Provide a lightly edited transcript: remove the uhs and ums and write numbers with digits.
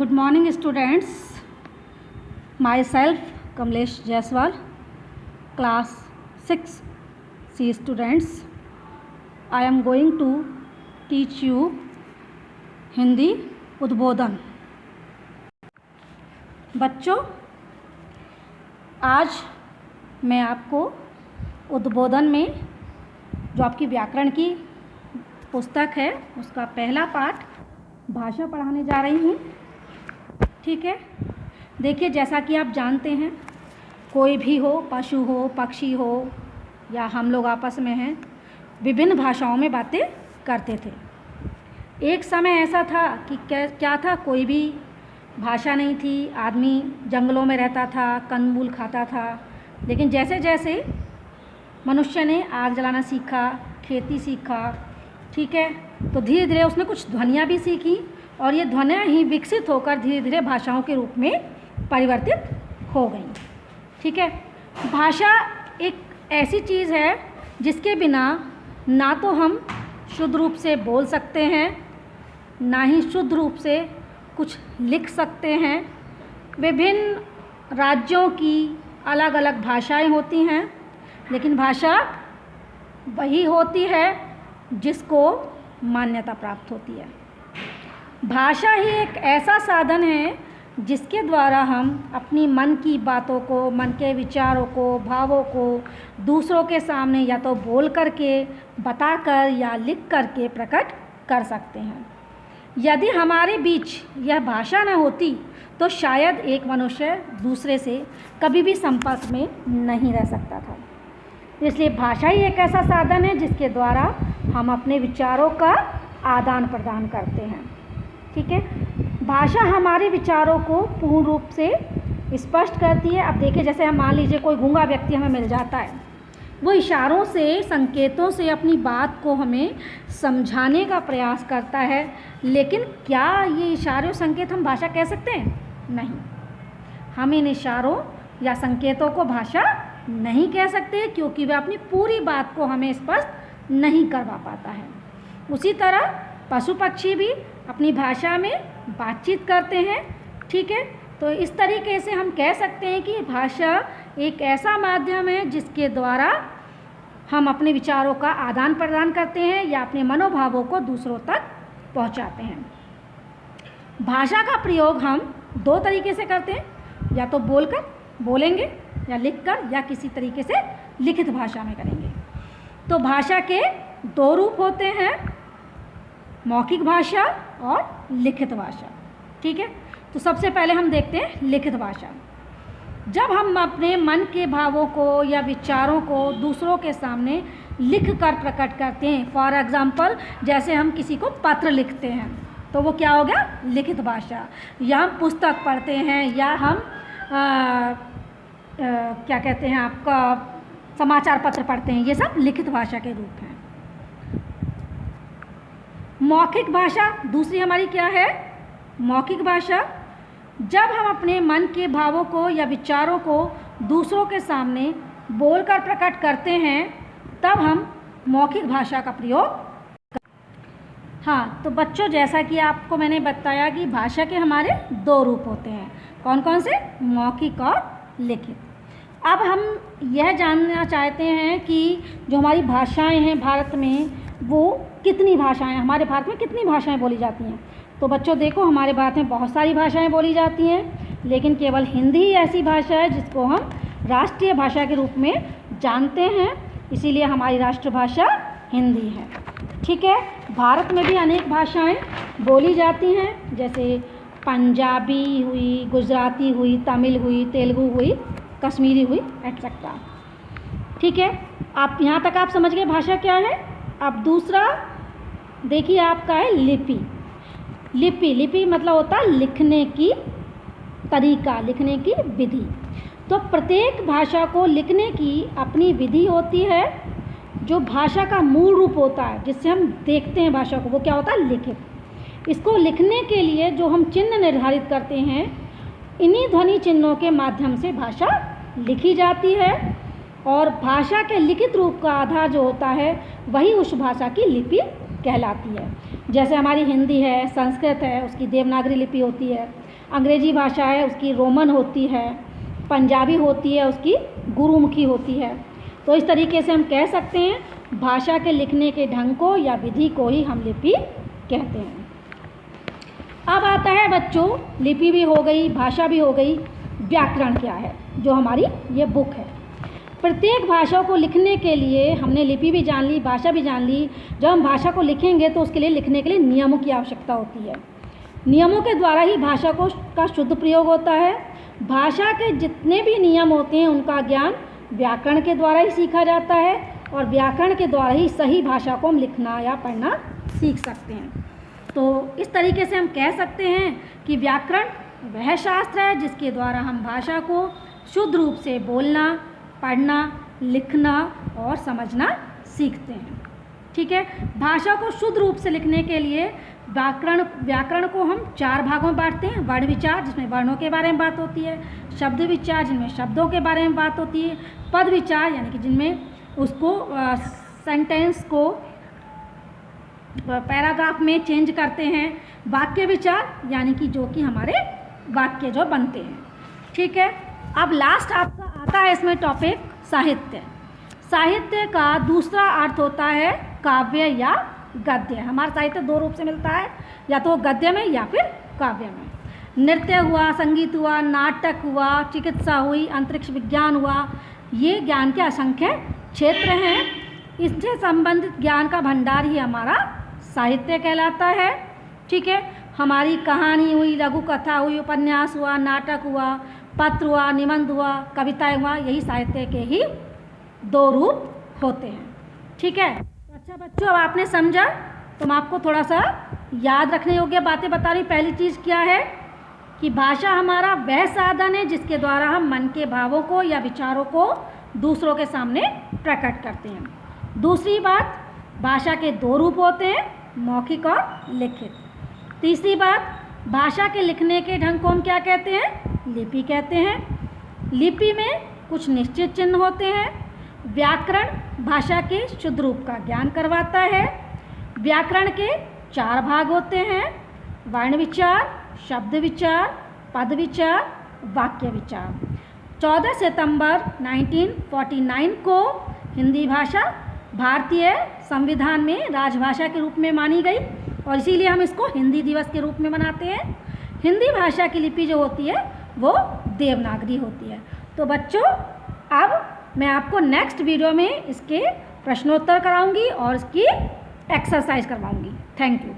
Good morning students. Myself Kamlesh Jaiswal, class 6 C students. I am going to teach you Hindi उद्बोधन। बच्चों, आज मैं आपको उद्बोधन में जो आपकी व्याकरण की पुस्तक है उसका पहला पाठ भाषा पढ़ाने जा रही हूँ। ठीक है, देखिए, जैसा कि आप जानते हैं, कोई भी हो, पशु हो, पक्षी हो या हम लोग आपस में हैं, विभिन्न भाषाओं में बातें करते थे। एक समय ऐसा था कि क्या था, कोई भी भाषा नहीं थी, आदमी जंगलों में रहता था, कंदमूल खाता था। लेकिन जैसे जैसे मनुष्य ने आग जलाना सीखा, खेती सीखा, ठीक है, तो धीरे धीरे उसने कुछ ध्वनियाँ भी सीखी और ये ध्वनियाँ ही विकसित होकर धीरे धीरे भाषाओं के रूप में परिवर्तित हो गई। ठीक है, भाषा एक ऐसी चीज़ है जिसके बिना ना तो हम शुद्ध रूप से बोल सकते हैं, ना ही शुद्ध रूप से कुछ लिख सकते हैं। विभिन्न राज्यों की अलग अलग भाषाएं होती हैं, लेकिन भाषा वही होती है जिसको मान्यता प्राप्त होती है। भाषा ही एक ऐसा साधन है जिसके द्वारा हम अपनी मन की बातों को, मन के विचारों को, भावों को दूसरों के सामने या तो बोल करके, बताकर या लिख करके प्रकट कर सकते हैं। यदि हमारे बीच यह भाषा न होती तो शायद एक मनुष्य दूसरे से कभी भी संपर्क में नहीं रह सकता था। इसलिए भाषा ही एक ऐसा साधन है जिसके द्वारा हम अपने विचारों का आदान प्रदान करते हैं। ठीक है, भाषा हमारे विचारों को पूर्ण रूप से स्पष्ट करती है। अब देखिए, जैसे हम मान लीजिए कोई गूंगा व्यक्ति हमें मिल जाता है, वो इशारों से, संकेतों से अपनी बात को हमें समझाने का प्रयास करता है, लेकिन क्या ये इशारे और संकेत हम भाषा कह सकते हैं? नहीं, हम इन इशारों या संकेतों को भाषा नहीं कह सकते, क्योंकि वह अपनी पूरी बात को हमें स्पष्ट नहीं करवा पाता है। उसी तरह पशु पक्षी भी अपनी भाषा में बातचीत करते हैं। ठीक है, तो इस तरीके से हम कह सकते हैं कि भाषा एक ऐसा माध्यम है जिसके द्वारा हम अपने विचारों का आदान प्रदान करते हैं या अपने मनोभावों को दूसरों तक पहुंचाते हैं। भाषा का प्रयोग हम दो तरीके से करते हैं, या तो बोलकर, बोलेंगे, या लिखकर, या किसी तरीके से लिखित भाषा में करेंगे। तो भाषा के दो रूप होते हैं, मौखिक भाषा और लिखित भाषा। ठीक है, तो सबसे पहले हम देखते हैं लिखित भाषा। जब हम अपने मन के भावों को या विचारों को दूसरों के सामने लिख कर प्रकट करते हैं, फॉर एग्ज़ाम्पल जैसे हम किसी को पत्र लिखते हैं, तो वो क्या हो गया? लिखित भाषा। या हम पुस्तक पढ़ते हैं, या हम क्या कहते हैं, आपका समाचार पत्र पढ़ते हैं, ये सब लिखित भाषा के रूप हैं। मौखिक भाषा दूसरी हमारी क्या है? मौखिक भाषा, जब हम अपने मन के भावों को या विचारों को दूसरों के सामने बोलकर प्रकट करते हैं, तब हम मौखिक भाषा का प्रयोग। हाँ, तो बच्चों, जैसा कि आपको मैंने बताया कि भाषा के हमारे दो रूप होते हैं। कौन कौन से? मौखिक और लिखित। अब हम यह जानना चाहते हैं कि जो हमारी भाषाएं हैं भारत में, वो कितनी भाषाएं, हमारे भारत में कितनी भाषाएं बोली जाती हैं। तो बच्चों देखो, हमारे भारत में बहुत सारी भाषाएं बोली जाती हैं, लेकिन केवल हिंदी ही ऐसी भाषा है जिसको हम राष्ट्रीय भाषा के रूप में जानते हैं, इसीलिए हमारी राष्ट्रभाषा हिंदी है। ठीक है, भारत में भी अनेक भाषाएं बोली जाती हैं, जैसे पंजाबी हुई, गुजराती हुई, तमिल हुई, तेलुगु हुई, कश्मीरी हुई, एटसेट्रा। ठीक है, आप यहाँ तक आप समझ गए भाषा क्या है। अब दूसरा देखिए आपका है लिपि। लिपि मतलब होता है लिखने की तरीका, लिखने की विधि। तो प्रत्येक भाषा को लिखने की अपनी विधि होती है। जो भाषा का मूल रूप होता है, जिससे हम देखते हैं भाषा को, वो क्या होता है? लिखित। इसको लिखने के लिए जो हम चिन्ह निर्धारित करते हैं, इन्हीं ध्वनि चिन्हों के माध्यम से भाषा लिखी जाती है, और भाषा के लिखित रूप का आधार जो होता है वही उस भाषा की लिपि कहलाती है। जैसे हमारी हिंदी है, संस्कृत है, उसकी देवनागरी लिपि होती है। अंग्रेजी भाषा है उसकी रोमन होती है, पंजाबी होती है उसकी गुरुमुखी होती है। तो इस तरीके से हम कह सकते हैं भाषा के लिखने के ढंग को या विधि को ही हम लिपि कहते हैं। अब आता है बच्चों, लिपि भी हो गई, भाषा भी हो गई, व्याकरण क्या है, जो हमारी ये बुक है। प्रत्येक भाषा को लिखने के लिए हमने लिपि भी जान ली, भाषा भी जान ली। जब हम भाषा को लिखेंगे तो उसके लिए लिखने के लिए नियमों की आवश्यकता होती है। नियमों के द्वारा ही भाषा का शुद्ध प्रयोग होता है। भाषा के जितने भी नियम होते हैं उनका ज्ञान व्याकरण के द्वारा ही सीखा जाता है, और व्याकरण के द्वारा ही सही भाषा को हम लिखना या पढ़ना सीख सकते हैं। तो इस तरीके से हम कह सकते हैं कि व्याकरण वह शास्त्र है जिसके द्वारा हम भाषा को शुद्ध रूप से बोलना, पढ़ना, लिखना और समझना सीखते हैं। ठीक है, भाषा को शुद्ध रूप से लिखने के लिए व्याकरण को हम 4 भागों में बांटते हैं। वर्ण विचार, जिसमें वर्णों के बारे में बात होती है, शब्द विचार, जिनमें शब्दों के बारे में बात होती है, पद विचार यानी कि जिनमें उसको सेंटेंस को पैराग्राफ में चेंज करते हैं, वाक्य विचार यानी कि जो कि हमारे वाक्य जो बनते हैं। ठीक है, अब लास्ट आपका आता है इसमें टॉपिक साहित्य। साहित्य का दूसरा अर्थ होता है काव्य या गद्य। हमारा साहित्य 2 रूप से मिलता है, या तो गद्य में या फिर काव्य में। नृत्य हुआ, संगीत हुआ, नाटक हुआ, चिकित्सा हुई, अंतरिक्ष विज्ञान हुआ, ये ज्ञान के असंख्य क्षेत्र हैं। इससे संबंधित ज्ञान का भंडार ही हमारा साहित्य कहलाता है। ठीक है, हमारी कहानी हुई, लघु कथा हुई, उपन्यास हुआ, नाटक हुआ, पत्र हुआ, निबंध हुआ, कविताएं हुआ, यही साहित्य के ही 2 रूप होते हैं। ठीक है, तो अच्छा बच्चों, अब आपने समझा, तो मैं आपको थोड़ा सा याद रखने योग्य बातें बता रही। पहली चीज़ क्या है कि भाषा हमारा वह साधन है जिसके द्वारा हम मन के भावों को या विचारों को दूसरों के सामने प्रकट करते हैं। दूसरी बात, भाषा के 2 रूप होते हैं, मौखिक और लिखित। तीसरी बात, भाषा के लिखने के ढंग को हम क्या कहते हैं? लिपि कहते हैं। लिपि में कुछ निश्चित चिन्ह होते हैं। व्याकरण भाषा के शुद्ध रूप का ज्ञान करवाता है। व्याकरण के 4 भाग होते हैं, वर्ण विचार, शब्द विचार, पद विचार, वाक्य विचार। 14 सितंबर 1949 को हिंदी भाषा भारतीय संविधान में राजभाषा के रूप में मानी गई, और इसीलिए हम इसको हिंदी दिवस के रूप में मनाते हैं। हिंदी भाषा की लिपि जो होती है वो देवनागरी होती है। तो बच्चों, अब मैं आपको नेक्स्ट वीडियो में इसके प्रश्नोत्तर कराऊंगी और इसकी एक्सरसाइज करवाऊंगी। Thank you.